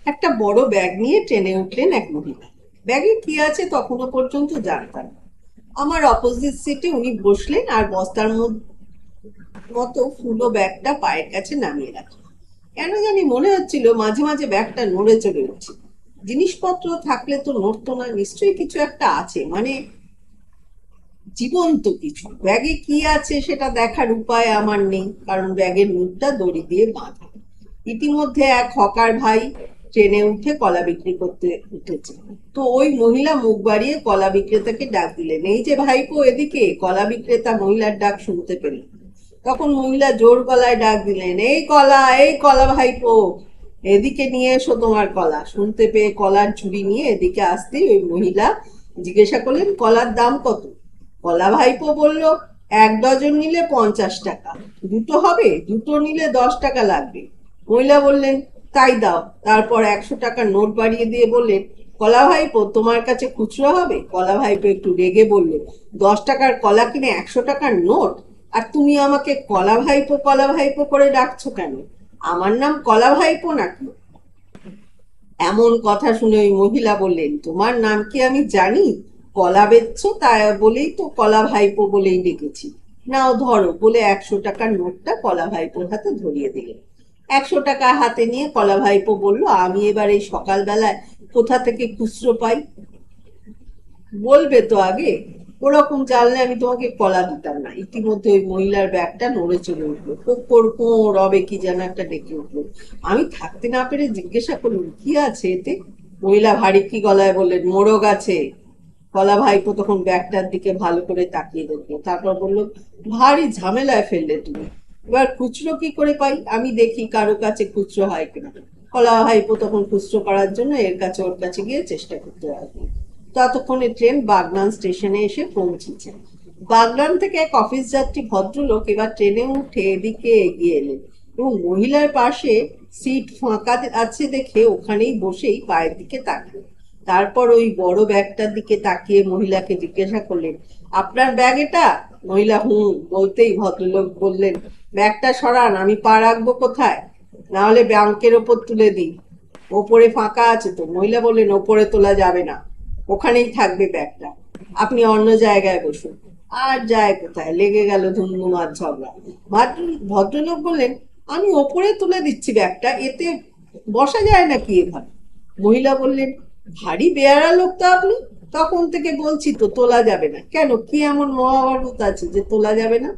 একটা বড় ব্যাগ নিয়ে ট্রেনে উঠলেন এক মহিলা। ব্যাগে কি আছে তখনো পর্যন্ত জানতাম না। আমার অপোজিট সিটে উনি বসলেন আর বস্তার মতো ফুলো ব্যাগটা পায়ের কাছে নামিয়ে রাখলেন। কেন জানি মনে হচ্ছিল মাঝে মাঝে ব্যাগটা নড়ে চড়ে উঠছে। জিনিসপত্র থাকলে তো নড়তো না, নিশ্চয়ই কিছু একটা আছে, মানে জীবন্ত কিছু। ব্যাগে কি আছে সেটা দেখার উপায় আমার নেই, কারণ ব্যাগের মুখটা দড়ি দিয়ে বাঁধা। ইতিমধ্যে এক হকার ভাই ট্রেনে উঠে কলা বিক্রি করতে উঠেছে। তো ওই মহিলা মুখ বাড়িয়ে কলা বিক্রেতাকে ডাক দিলেন, এই যে ভাইপো এদিকে। কলা বিক্রেতা মহিলার ডাক শুনতে পেলেন। তখন মহিলা জোর গলায় ডাক দিলেন, এই কলা, এই কলা ভাইপো, এদিকে নিয়ে এসো তোমার কলা। শুনতে পেয়ে কলার ঝুড়ি নিয়ে এদিকে আসতেই ওই মহিলা জিজ্ঞাসা করলেন, কলার দাম কত? কলা ভাইপো বলল, 1 ডজন নিলে 50 টাকা। দুটো হবে? দুটো নিলে 10 টাকা লাগবে। মহিলা বললেন, তাই দাও। তারপর 100 টাকার নোট বাড়িয়ে দিয়ে বললেন, কলা ভাইপো তোমার কাছে খুচরো হবে? কলা ভাইপো একটু রেগে বলল, 10 টাকার কলা কিনে 100 টাকার নোট? আর তুমি আমাকে কলা ভাইপো করে ডাকছো কেন? আমার নাম কলা ভাইপো নাকি? এমন কথা শুনে ওই মহিলা বললেন, তোমার নাম কি আমি জানি? কলা বেচছো তাই বলেই তো কলা ভাইপো বলেই ডেকেছি। নাও ধরো বলে 100 টাকার নোটটা কলা ভাইপোর হাতে ধরিয়ে দিলেন। 100 টাকা হাতে নিয়ে কলা ভাইপো বলল, আমি এবার এই সকালবেলায় কোথা থেকে খুচরো পাই? বলবে তো আগে। ওরকম জানলে আমি তোমাকে কলা দিতাম না। ইতিমধ্যে ওই মহিলার ব্যাগটা নড়ে চলে উঠলো। কোকর কো রবে কি যেন একটা ডেকে উঠলো। আমি থাকতে না পেরে জিজ্ঞাসা করলুম, কি আছে এতে? মহিলা ভারী কি গলায় বললেন, মোরগ আছে। কলা ভাইপো তখন ব্যাগটার দিকে ভালো করে তাকিয়ে দেখলো, তারপর বলল, ভারী ঝামেলায় ফেললে তুমি। এবার খুচরো কি করে পাই? আমি দেখি কারো কাছে খুচরো হয় কিনা। কলা ভাইপো তখন খুচরো করার জন্য এর কাছে ওর কাছে গিয়ে চেষ্টা করতে লাগলো। ততক্ষণে ট্রেন বাগনান স্টেশনে এসে পৌঁছেছে। বাগনান থেকে এক অফিস যাত্রী ভদ্রলোক এবার ট্রেনে উঠে এদিকে এগিয়ে এলেন এবং মহিলার পাশে সিট ফাঁকা আছে দেখে ওখানেই বসেই পায়ের দিকে তাকালেন। তারপর ওই বড় ব্যাগটার দিকে তাকিয়ে মহিলাকে জিজ্ঞাসা করলেন, আপনার ব্যাগ এটা? মহিলা হুম বলতেই ভদ্রলোক বললেন, ব্যাগটা সরান, আমি পা রাখবো কোথায়? না হলে ব্যাংকের ওপর তুলে দিই। ওপরে ফাঁকা আছে তো। মহিলা বললেন, ওপরে তোলা যাবে না, ওখানেই থাকবে ব্যাগটা, আপনি অন্য জায়গায় বসুন। আর যায় কোথায়, লেগে গেল ধুমধুমার ঝগড়া। ভদ্রলোক বললেন, আমি ওপরে তুলে দিচ্ছি ব্যাগটা, এতে বসা যায় নাকি এভাবে? মহিলা বললেন, ভারী বেয়ারা লোক তো আপনি, তখন থেকে বলছি তো তোলা যাবে না। কেন, কি এমন মহাভারত আছে যে তোলা যাবে না?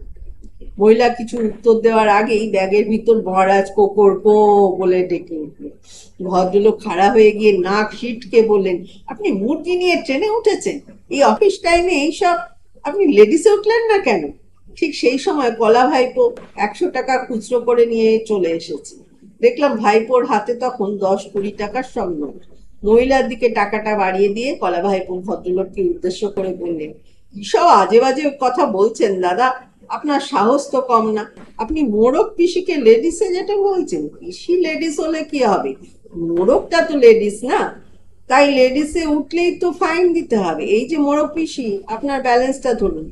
মহিলা কিছু উত্তর দেওয়ার আগেই ব্যাগের ভিতর মহারাজ কোকর কো বলে ডেকে উঠল। ভদ্রলোক খাড়া হয়ে গিয়ে নাক সিটকে বললেন, আপনি মুরগি নিয়ে ট্রেনে উঠেছেন এই অফিস টাইমে? এইসব, আপনি লেডিসে উঠলেন না কেন? ঠিক সেই সময় কলা ভাইপো 100 টাকা খুচরো করে নিয়ে চলে এসেছে। দেখলাম ভাইপোর হাতে তখন 10-20 টাকার সব নোট। মহিলার দিকে টাকাটা বাড়িয়ে দিয়ে কলা ভাইপো ভদ্রলোককে উদ্দেশ্য করে বললেন, কিসব আজে বাজে কথা বলছেন দাদা, আপনার সাহস তো কম না। আপনি মোড়ক পিসিকে লেডিসে যেটা বলছেন, পিসি লেডিস হলে কি হবে, মোড়কটা তো লেডিস না। তাই লেডিসে উঠলেই তো ফাইন দিতে হবে। এই যে মোড়ক পিসি, আপনার ব্যালেন্সটা ধরুন।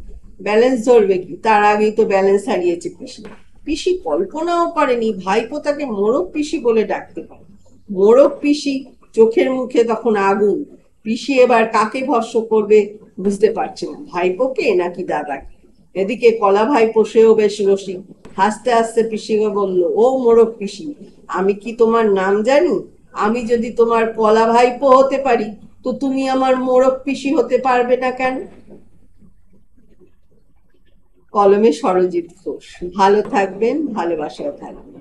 ব্যালেন্স ধরবে কি, তার আগেই তো ব্যালেন্স হারিয়েছে পিসি। পিসি কল্পনাও করেনি ভাইপো তাকে মোড়ক পিসি বলে ডাকতে পারে। মোড়ক পিসি চোখের মুখে তখন আগুন। পিসি এবার কাকে ভস্ম করবে বুঝতে পারছে না, ভাইপোকে নাকি দাদাকে। এদিকে কলা ভাইপো সেও বেশ রসিক। হাসতে হাসতে পিসিকে বলল, ও মোড়ক পিসি, আমি কি তোমার নাম জানি? আমি যদি তোমার কলা ভাইপো হতে পারি, তো তুমি আমার মোড়ক পিসি হতে পারবে না কেন? কলমে সরজিৎ ঘোষ। ভালো থাকবেন, ভালোবাসায় থাকবেন।